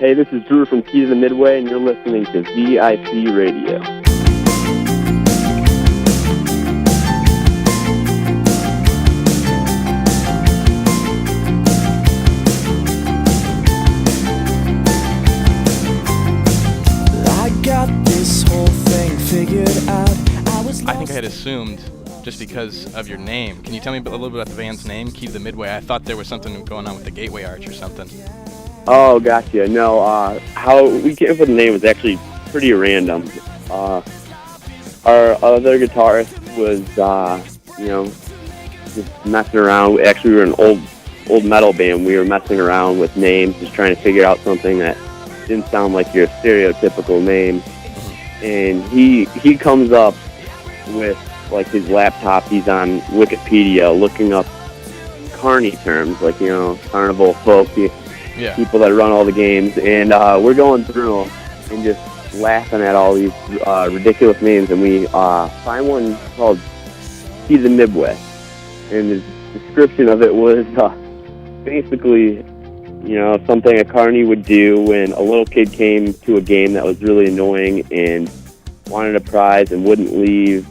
Hey, this is Drew from Key to the Midway, and you're listening to VIC Radio. I got this whole thing figured out. I think I had assumed, just because of your name. Can you tell me a little bit about the band's name, Key to the Midway? I thought there was something going on with the Gateway Arch or something. Oh, gotcha. No, how we came up with the name was actually pretty random. Our other guitarist was, just messing around. Actually, we were an old metal band. We were messing around with names, just trying to figure out something that didn't sound like your stereotypical name. And he comes up with, like, his laptop. He's on Wikipedia looking up carny terms, like, carnival folk, people that run all the games. And we're going through and just laughing at all these ridiculous names. And we find one called Key to the Midway. And the description of it was basically, something a carny would do when a little kid came to a game that was really annoying and wanted a prize and wouldn't leave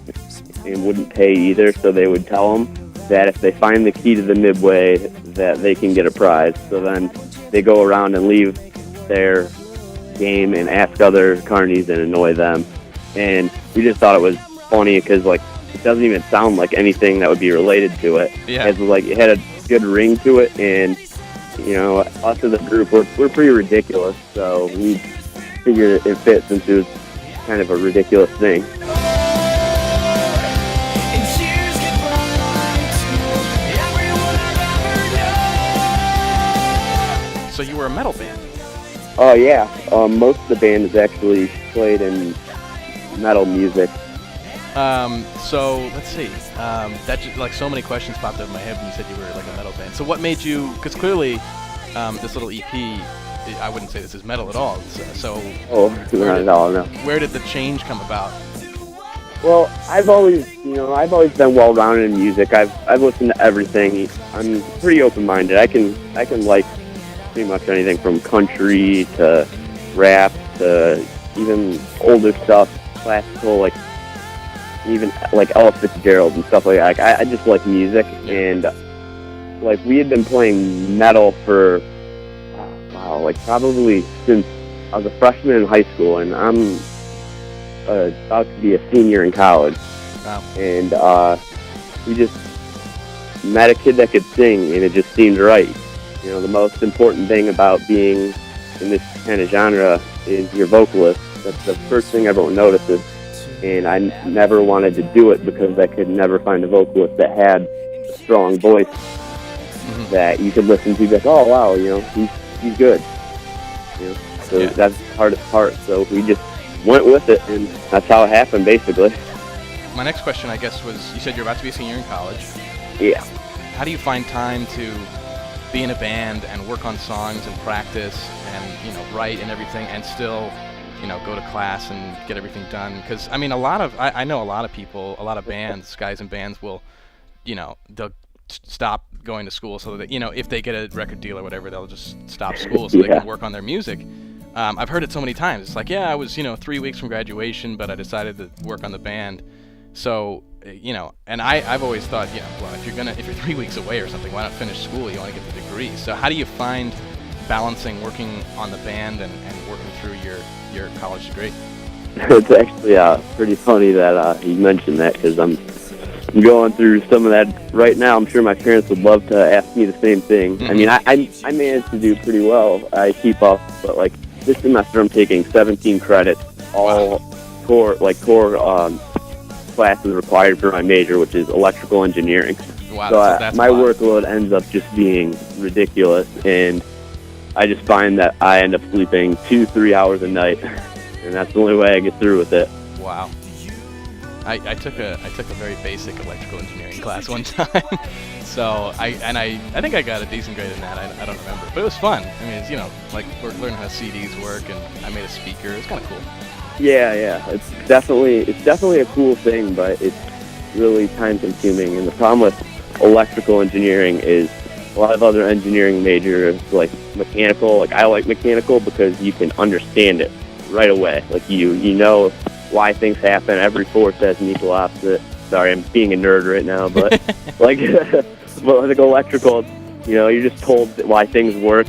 and wouldn't pay either. So they would tell them that if they find the key to the Midway, that they can get a prize. So then they go around and leave their game and ask other carnies and annoy them. And we just thought it was funny because, like, it doesn't even sound like anything that would be related to it. Yeah. It had a good ring to it, and us as a group, we're pretty ridiculous, so we figured it fit since it was kind of a ridiculous thing. So you were a metal band? Oh, yeah. Most of the band is actually played in metal music. So let's see. That just, like, so many questions popped up in my head when you said you were like a metal band. So what made you? Because clearly, this little EP, I wouldn't say this is metal at all. Not at all. No. Where did the change come about? Well, I've always been well-rounded in music. I've listened to everything. I'm pretty open-minded. I can like pretty much anything from country to rap to even older stuff, classical, like even like Ella Fitzgerald and stuff like that. I just like music, and like we had been playing metal for probably since I was a freshman in high school, and I'm about to be a senior in college. Wow. And we just met a kid that could sing, and it just seemed right. The most important thing about being in this kind of genre is your vocalist. That's the first thing everyone notices. And I never wanted to do it because I could never find a vocalist that had a strong voice that you could listen to. Like, oh wow, he's good. So that's the hardest part. So we just went with it, and that's how it happened, basically. My next question, I guess, was, you said you're about to be a senior in college. Yeah. How do you find time to be in a band and work on songs and practice and write and everything, and still go to class and get everything done? Because I mean, I know a lot of people, a lot of bands, guys in bands will, they'll stop going to school so that if they get a record deal or whatever, they'll just stop school so they can work on their music. I've heard it so many times. It's like, I was 3 weeks from graduation, but I decided to work on the band. So and I've always thought, well, if you're 3 weeks away or something, why not finish school? You want to get the degree. So how do you find balancing working on the band and working through your college degree? It's actually pretty funny that you mentioned that, because I'm going through some of that right now. I'm sure my parents would love to ask me the same thing. Mm-hmm. I mean, I managed to do pretty well. I keep up, but like this semester I'm taking 17 credits, all core classes required for my major, which is electrical engineering. Wow, so that's my workload ends up just being ridiculous, and I just find that I end up sleeping 2-3 hours a night, and that's the only way I get through with it. Wow. I took a very basic electrical engineering class one time, so I think I got a decent grade in that. I don't remember, but it was fun. I mean, it's like we're learning how CDs work, and I made a speaker. It was kind of cool. Yeah, it's definitely a cool thing, but it's really time consuming. And the problem with electrical engineering is a lot of other engineering majors, like mechanical. Like I like mechanical because you can understand it right away. Like you know why things happen. Every force has an equal opposite. Sorry, I'm being a nerd right now, but like, but like electrical, you know, you're just told why things work,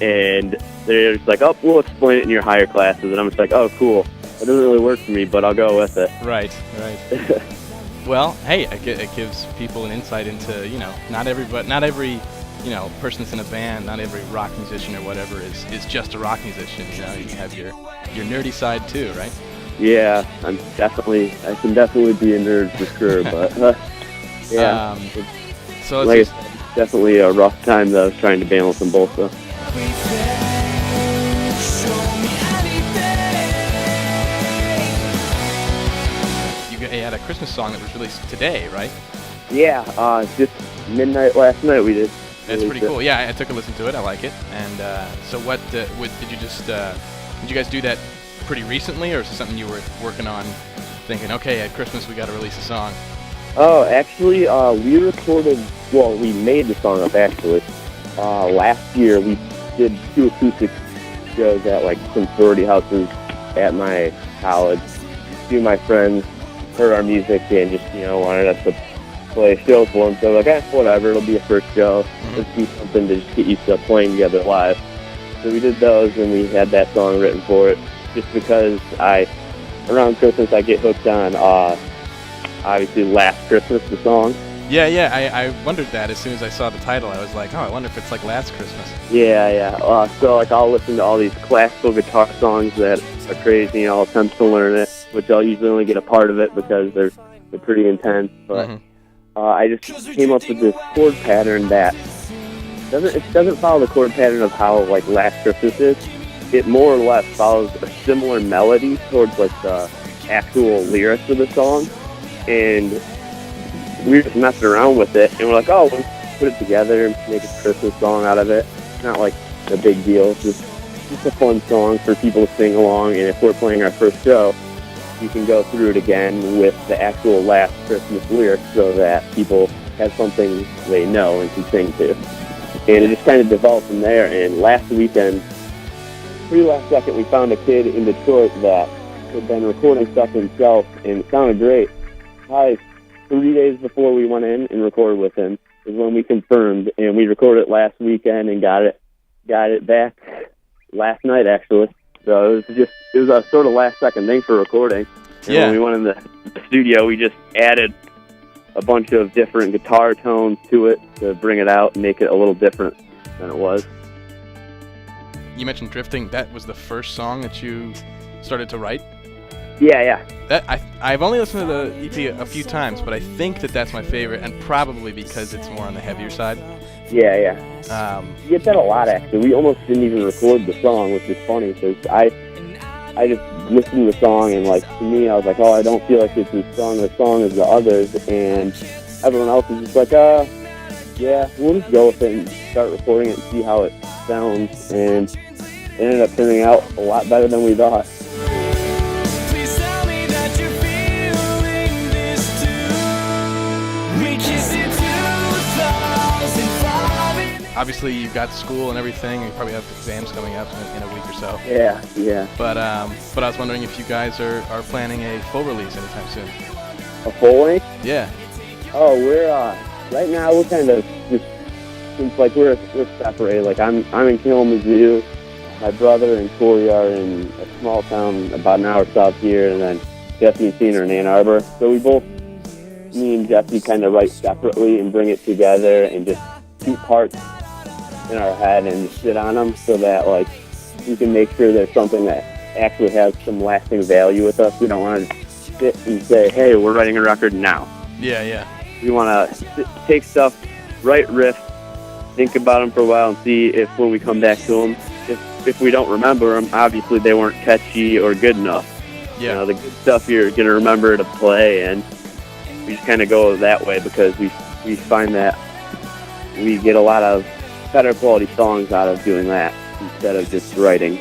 and they're just like, oh, we'll explain it in your higher classes, and I'm just like, oh, cool. It doesn't really work for me, but I'll go with it. Right. Well, hey, it gives people an insight into, you know, not every, you know, person that's in a band, not every rock musician or whatever is just a rock musician. You know, you have your nerdy side too, right? Yeah, I can definitely be a nerd for sure, but yeah. So like it's definitely a rough time though, trying to balance them both though. You had a Christmas song that was released today, right? Yeah, just midnight last night we did. That's pretty cool. Yeah, I took a listen to it. I like it. And so what did you just did you guys do that pretty recently, or is it something you were working on, thinking, okay, at Christmas we got to release a song? Oh, actually, we made the song up actually. Last year we did 2 acoustic shows at like some sorority houses at my college. A few of my friends heard our music and just, you know, wanted us to play shows for them. So like, whatever, it'll be a first show. Mm-hmm. Let's do something to just get used to playing together live. So we did those, and we had that song written for it. Just because around Christmas I get hooked on, obviously Last Christmas, the song. Yeah, I wondered that as soon as I saw the title. I was like, oh, I wonder if it's like Last Christmas. Yeah. So like I'll listen to all these classical guitar songs that are crazy, and I'll attempt to learn it, which I'll usually only get a part of it because they're pretty intense. But I just came up with this chord pattern that doesn't follow the chord pattern of how like Last Christmas is. It more or less follows a similar melody towards like the actual lyrics of the song, and we were just messing around with it, and we're like, oh, let's put it together and make a Christmas song out of it. It's not like a big deal. It's just a fun song for people to sing along, and if we're playing our first show, you can go through it again with the actual Last Christmas lyrics so that people have something they know and can sing to. And it just kind of developed from there, and last weekend, pretty last second, we found a kid in Detroit that had been recording stuff himself, and it sounded great. Probably 3 days before we went in and recorded with him is when we confirmed, and we recorded it last weekend and got it back last night actually. So it was a sort of last second thing for recording. And when we went in the studio, we just added a bunch of different guitar tones to it to bring it out and make it a little different than it was. You mentioned Drifting. That was the first song that you started to write? Yeah. I've only listened to the EP a few times, but I think that's my favorite, and probably because it's more on the heavier side. Yeah. You get that a lot, actually. We almost didn't even record the song, which is funny, because I just listened to the song, and like, to me, I was like, oh, I don't feel like it's as strong a song as the others, and everyone else is just like, yeah, we'll just go with it and start recording it and see how it sounds, and it ended up turning out a lot better than we thought. Obviously, you've got school and everything. You probably have exams coming up in a week or so. Yeah. But I was wondering if you guys are planning a full release anytime soon. A full length? Yeah. Oh, we're right now we're kind of just since like we're separated. Like I'm in Kalamazoo. My brother and Corey are in a small town about an hour south here, and then Jesse and Tina are in Ann Arbor. So me and Jesse kind of write separately and bring it together and just keep parts in our head and just sit on them so that like we can make sure there's something that actually has some lasting value with us. We don't want to sit and say, hey, we're writing a record now. Yeah. We want to take stuff, write riffs, think about them for a while, and see if when we come back to them, if we don't remember them, obviously they weren't catchy or good enough. Yeah. You know, the good stuff you're going to remember to play, and we just kind of go that way because we find that we get a lot of better quality songs out of doing that instead of just writing.